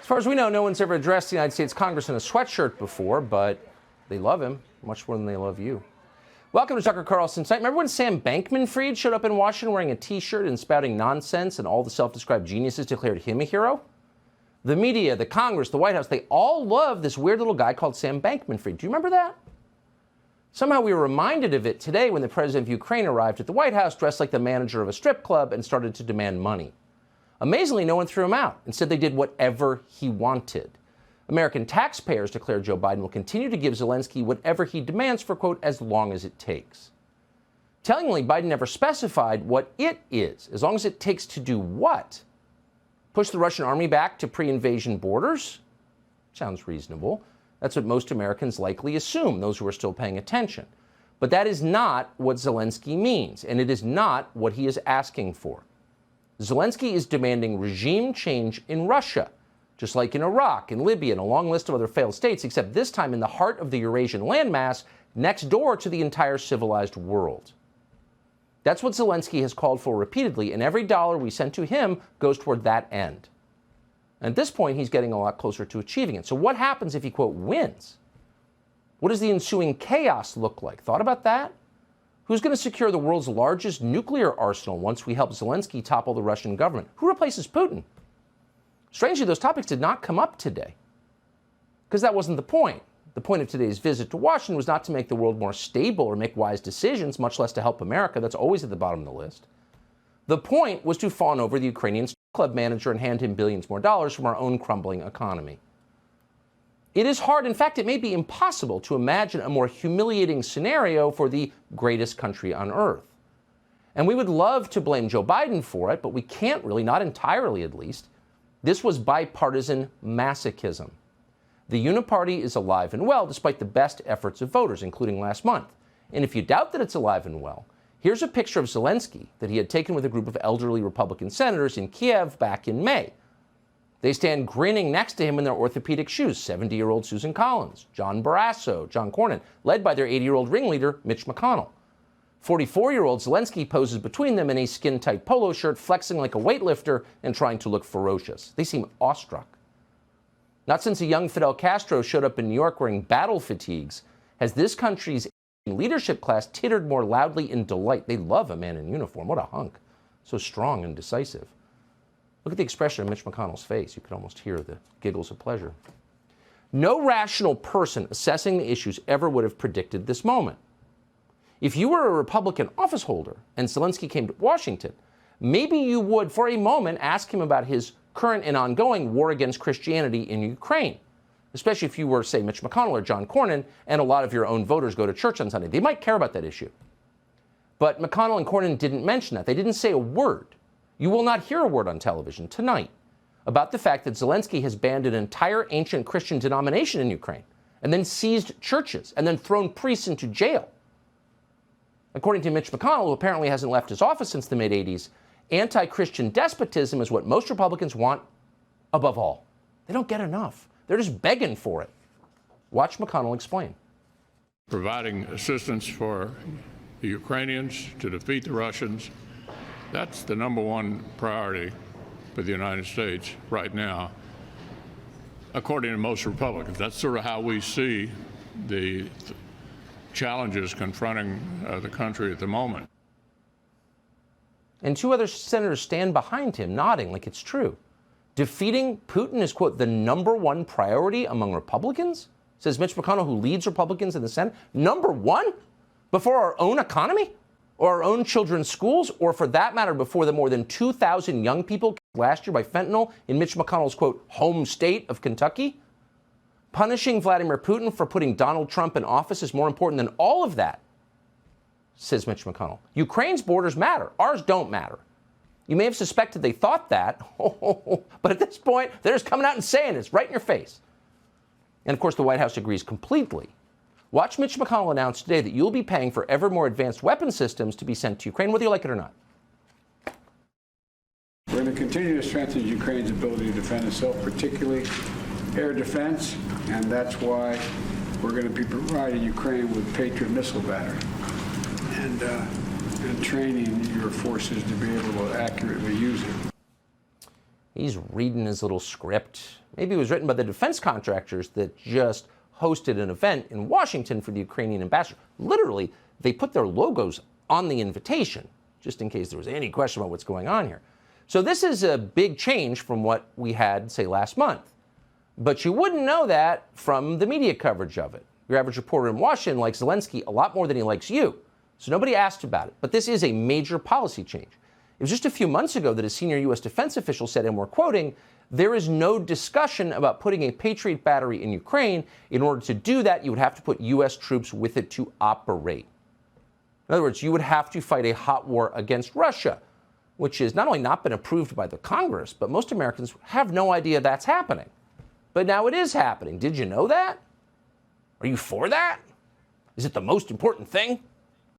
As far as we know, no one's ever addressed the United States Congress in a sweatshirt before, but they love him much more than they love you. Welcome to Tucker Carlson Tonight. Remember when Sam Bankman-Fried showed up in Washington wearing a T-shirt and spouting nonsense, and all the self-described geniuses declared him a hero? The media, the Congress, the White House, they all love this weird little guy called Sam Bankman-Fried. Do you remember that? Somehow we were reminded of it today when the president of Ukraine arrived at the White House dressed like the manager of a strip club and started to demand money. Amazingly, no one threw him out. Instead, they did whatever he wanted. American taxpayers declared Joe Biden will continue to give Zelensky whatever he demands for, quote, as long as it takes. Tellingly, Biden never specified what it is, as long as it takes to do what? Push the Russian army back to pre-invasion borders? Sounds reasonable. That's what most Americans likely assume, those who are still paying attention. But that is not what Zelensky means, and it is not what he is asking for. Zelensky is demanding regime change in Russia, just like in Iraq and Libya and a long list of other failed states, except this time in the heart of the Eurasian landmass, next door to the entire civilized world. That's what Zelensky has called for repeatedly, and every dollar we send to him goes toward that end. And at this point, he's getting a lot closer to achieving it. So what happens if he, quote, wins? What does the ensuing chaos look like? Thought about that? Who's going to secure the world's largest nuclear arsenal once we help Zelensky topple the Russian government? Who replaces Putin? Strangely, those topics did not come up today, because that wasn't the point. The point of today's visit to Washington was not to make the world more stable or make wise decisions, much less to help America. That's always at the bottom of the list. The point was to fawn over the Ukrainian club manager and hand him billions more dollars from our own crumbling economy. It is hard, in fact, it may be impossible to imagine a more humiliating scenario for the greatest country on earth. And we would love to blame Joe Biden for it, but we can't really, not entirely at least. This was bipartisan masochism. The uniparty is alive and well, despite the best efforts of voters, including last month. And if you doubt that it's alive and well, here's a picture of Zelensky that he had taken with a group of elderly Republican senators in Kiev back in May. They stand grinning next to him in their orthopedic shoes, 70-year-old Susan Collins, John Barrasso, John Cornyn, led by their 80-year-old ringleader, Mitch McConnell. 44-year-old Zelensky poses between them in a skin-tight polo shirt, flexing like a weightlifter and trying to look ferocious. They seem awestruck. Not since a young Fidel Castro showed up in New York wearing battle fatigues has this country's leadership class tittered more loudly in delight. They love a man in uniform. What a hunk. So strong and decisive. Look at the expression on Mitch McConnell's face. You can almost hear the giggles of pleasure. No rational person assessing the issues ever would have predicted this moment. If you were a Republican office holder and Zelensky came to Washington, maybe you would, for a moment, ask him about his current and ongoing war against Christianity in Ukraine, especially if you were, say, Mitch McConnell or John Cornyn, and a lot of your own voters go to church on Sunday. They might care about that issue. But McConnell and Cornyn didn't mention that. They didn't say a word. You will not hear a word on television tonight about the fact that Zelensky has banned an entire ancient Christian denomination in Ukraine, and then seized churches, and then thrown priests into jail. According to Mitch McConnell, who apparently hasn't left his office since the mid-'80s, anti-Christian despotism is what most Republicans want above all. They don't get enough. They're just begging for it. Watch McConnell explain. Providing assistance for the Ukrainians to defeat the Russians, that's the number one priority for the United States right now, according to most Republicans. That's sort of how we see the challenges confronting the country at the moment. And two other senators stand behind him, nodding like it's true. Defeating Putin is, quote, the number one priority among Republicans, says Mitch McConnell, who leads Republicans in the Senate. Number one? Before our own economy? Or our own children's schools? Or for that matter, before the more than 2,000 young people killed last year by fentanyl in Mitch McConnell's, quote, home state of Kentucky? Punishing Vladimir Putin for putting Donald Trump in office is more important than all of that, says Mitch McConnell. Ukraine's borders matter. Ours don't matter. You may have suspected they thought that, but at this point, they're just coming out and saying it's right in your face. And of course, the White House agrees completely. Watch Mitch McConnell announce today that you'll be paying for ever more advanced weapon systems to be sent to Ukraine, whether you like it or not. We're going to continue to strengthen Ukraine's ability to defend itself, particularly air defense, and that's why we're going to be providing Ukraine with Patriot missile battery and training your forces to be able to accurately use it. He's reading his little script. Maybe it was written by the defense contractors that just hosted an event in Washington for the Ukrainian ambassador. Literally, they put their logos on the invitation, just in case there was any question about what's going on here. So this is a big change from what we had, say, last month. But you wouldn't know that from the media coverage of it. Your average reporter in Washington likes Zelensky a lot more than he likes you. So nobody asked about it. But this is a major policy change. It was just a few months ago that a senior U.S. defense official said, and we're quoting, "There is no discussion about putting a Patriot battery in Ukraine. In order to do that, you would have to put U.S. troops with it to operate." In other words, you would have to fight a hot war against Russia, which has not only not been approved by the Congress, but most Americans have no idea that's happening. But now it is happening. Did you know that? Are you for that? Is it the most important thing?